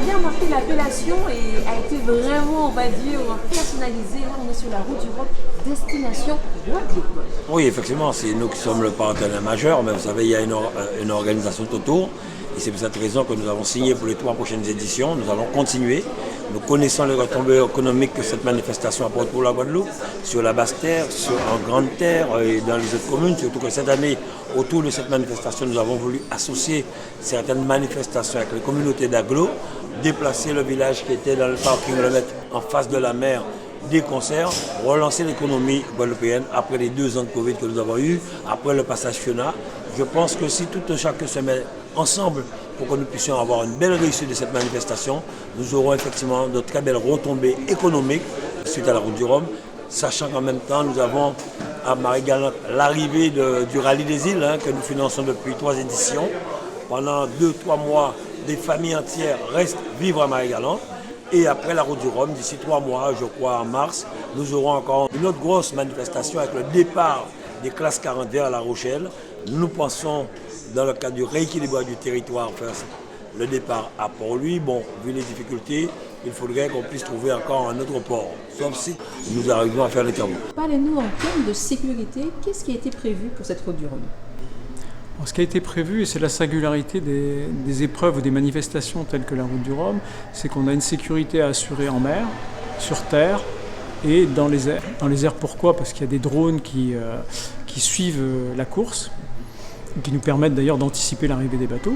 bien remarqué, l'appellation a été vraiment, on va dire, personnalisée. Là, on est sur la route du Rhum, destination Guadeloupe. Oui, effectivement, c'est nous qui sommes le partenaire majeur, mais vous savez, il y a une organisation tout autour. Et c'est pour cette raison que nous avons signé pour les 3 prochaines éditions. Nous allons continuer. Nous connaissons les retombées économiques que cette manifestation apporte pour la Guadeloupe, sur la basse terre, en grande terre et dans les autres communes. Surtout que cette année, autour de cette manifestation, nous avons voulu associer certaines manifestations avec les communautés d'agglo, déplacer le village qui était dans le parking, le mettre en face de la mer, des concerts, relancer l'économie guadeloupéenne après les 2 ans de Covid que nous avons eu, après le passage FIONA. Je pense que si tout chacun se met ensemble pour que nous puissions avoir une belle réussite de cette manifestation, nous aurons effectivement de très belles retombées économiques suite à la route du Rhum, sachant qu'en même temps nous avons à Marie-Galante l'arrivée du rallye des îles que nous finançons depuis 3 éditions. Pendant 2-3 mois, des familles entières restent vivre à Marie-Galante. Et après la route du Rhum, d'ici 3 mois, je crois en mars, nous aurons encore une autre grosse manifestation avec le départ des classes 40 vers La Rochelle. Nous pensons, dans le cadre du rééquilibrage du territoire, faire le départ à Port-Louis. Bon, vu les difficultés, il faudrait qu'on puisse trouver encore un autre port, sauf si nous arrivons à faire les travaux. Parlez-nous en termes de sécurité, qu'est-ce qui a été prévu pour cette route du Rhum? Ce qui a été prévu, et c'est la singularité des épreuves ou des manifestations telles que la route du Rhum, c'est qu'on a une sécurité à assurer en mer, sur terre et dans les airs. Dans les airs, pourquoi? Parce qu'il y a des drones qui suivent la course, qui nous permettent d'ailleurs d'anticiper l'arrivée des bateaux.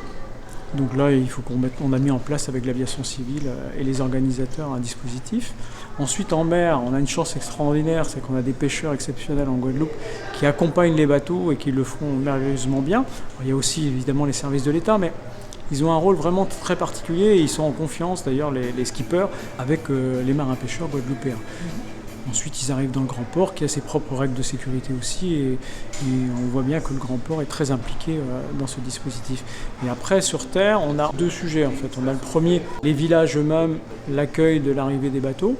Donc là, il faut on a mis en place avec l'aviation civile et les organisateurs un dispositif. Ensuite, en mer, on a une chance extraordinaire, c'est qu'on a des pêcheurs exceptionnels en Guadeloupe qui accompagnent les bateaux et qui le font merveilleusement bien. Il y a aussi évidemment les services de l'État, mais ils ont un rôle vraiment très particulier et ils sont en confiance, d'ailleurs, les skippers, avec les marins-pêcheurs guadeloupéens. Ensuite, ils arrivent dans le grand port qui a ses propres règles de sécurité aussi et on voit bien que le grand port est très impliqué dans ce dispositif. Et après, sur terre, on a 2 sujets en fait. On a le premier, les villages eux-mêmes, l'accueil de l'arrivée des bateaux.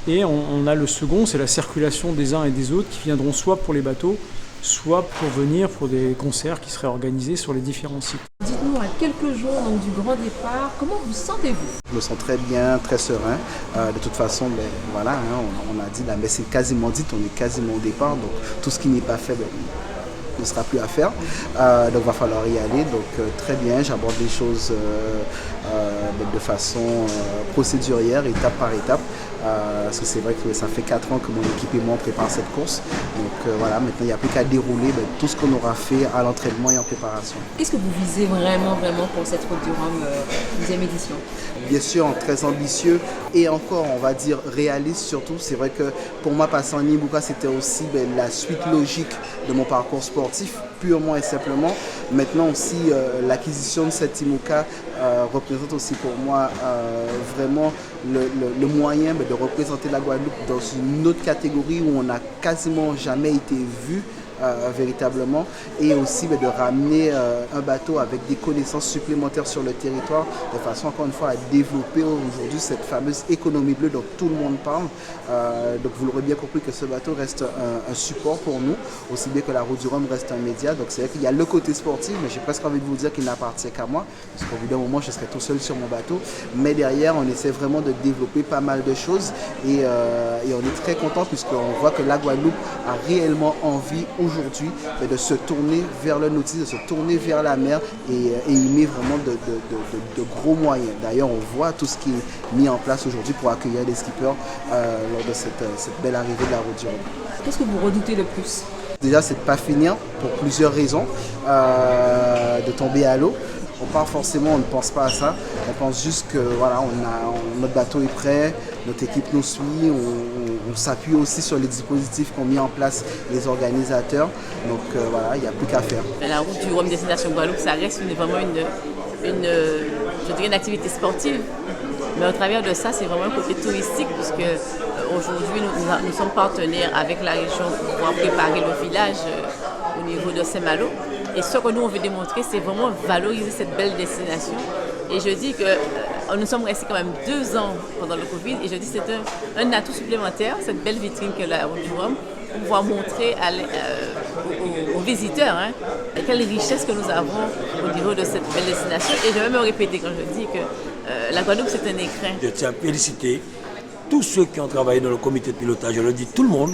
Et on a le second, c'est la circulation des uns et des autres qui viendront soit pour les bateaux, soit pour venir pour des concerts qui seraient organisés sur les différents sites. Dites-nous, à quelques jours donc, du grand départ, comment vous sentez-vous? Je me sens très bien, très serein. De toute façon, voilà, on a dit, la messe est quasiment dite, on est quasiment au départ. Donc tout ce qui n'est pas fait ne sera plus à faire. Donc il va falloir y aller. Donc très bien, j'aborde les choses de façon procédurière, étape par étape. Parce que c'est vrai que ça fait 4 ans que mon équipe et moi on prépare cette course. Donc voilà, maintenant il n'y a plus qu'à dérouler tout ce qu'on aura fait à l'entraînement et en préparation. Qu'est-ce que vous visez vraiment pour cette route du Rhum 10e édition? Bien sûr, très ambitieux et encore, on va dire, réaliste surtout. C'est vrai que pour moi, passer en IMOCA, c'était aussi la suite logique de mon parcours sportif, purement et simplement. Maintenant aussi, l'acquisition de cette IMOCA représente aussi pour moi vraiment le moyen de représenter la Guadeloupe dans une autre catégorie où on n'a quasiment jamais été vu. Véritablement, et aussi de ramener un bateau avec des connaissances supplémentaires sur le territoire, de façon encore une fois à développer aujourd'hui cette fameuse économie bleue dont tout le monde parle. Donc vous l'aurez bien compris que ce bateau reste un support pour nous, aussi bien que la route du Rhum reste un média. Donc c'est vrai qu'il y a le côté sportif, mais j'ai presque envie de vous dire qu'il n'appartient qu'à moi, parce qu'au bout d'un moment je serai tout seul sur mon bateau, mais derrière on essaie vraiment de développer pas mal de choses et on est très content puisqu'on voit que la Guadeloupe a réellement envie aujourd'hui de se tourner vers le nautisme, de se tourner vers la mer et y met vraiment de gros moyens. D'ailleurs, on voit tout ce qui est mis en place aujourd'hui pour accueillir les skippers lors de cette belle arrivée de la route du Rhum. Qu'est-ce que vous redoutez le plus? Déjà, c'est de ne pas finir pour plusieurs raisons, de tomber à l'eau. On part forcément, on ne pense pas à ça. On pense juste que voilà, notre bateau est prêt, notre équipe nous suit, on s'appuie aussi sur les dispositifs qu'ont mis en place les organisateurs. Donc voilà, il n'y a plus qu'à faire. La route du Rhum Destination Guadeloupe, ça reste vraiment une activité sportive. Mais au travers de ça, c'est vraiment un côté touristique puisque aujourd'hui, nous sommes partenaires avec la région pour pouvoir préparer le village au niveau de Saint-Malo. Et ce que nous, on veut démontrer, c'est vraiment valoriser cette belle destination. Et je dis que nous sommes restés quand même 2 ans pendant le Covid. Et je dis que c'est un atout supplémentaire, cette belle vitrine que la route du Rhum, pour pouvoir montrer aux visiteurs quelle richesse que nous avons au niveau de cette belle destination. Et je vais me répéter quand je dis que La Guadeloupe, c'est un écrin. Je tiens à féliciter tous ceux qui ont travaillé dans le comité de pilotage. Je le dis tout le monde,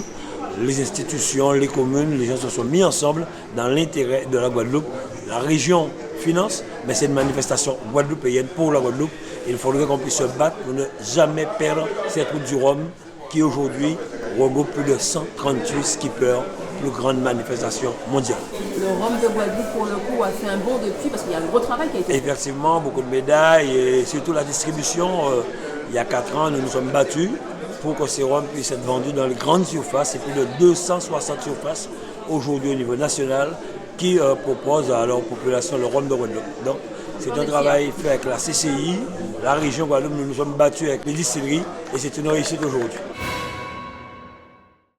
les institutions, les communes, les gens se sont mis ensemble dans l'intérêt de la Guadeloupe. La région finance, mais c'est une manifestation guadeloupéenne pour la Guadeloupe. Il faudrait qu'on puisse se battre pour ne jamais perdre cette route du Rhum qui aujourd'hui regroupe plus de 138 skippers, plus grande manifestation mondiale. Le Rhum de Guadeloupe, pour le coup, a fait un bond depuis parce qu'il y a un gros travail qui a été fait. Effectivement, beaucoup de médailles et surtout la distribution. Il y a 4 ans, nous nous sommes battus pour que ces rhums puissent être vendus dans les grandes surfaces. C'est plus de 260 surfaces aujourd'hui au niveau national qui proposent à leur population le rhum de Guadeloupe. Donc, c'est un travail fait avec la CCI, la région Guadeloupe. Nous nous sommes battus avec les distilleries et c'est une réussite aujourd'hui.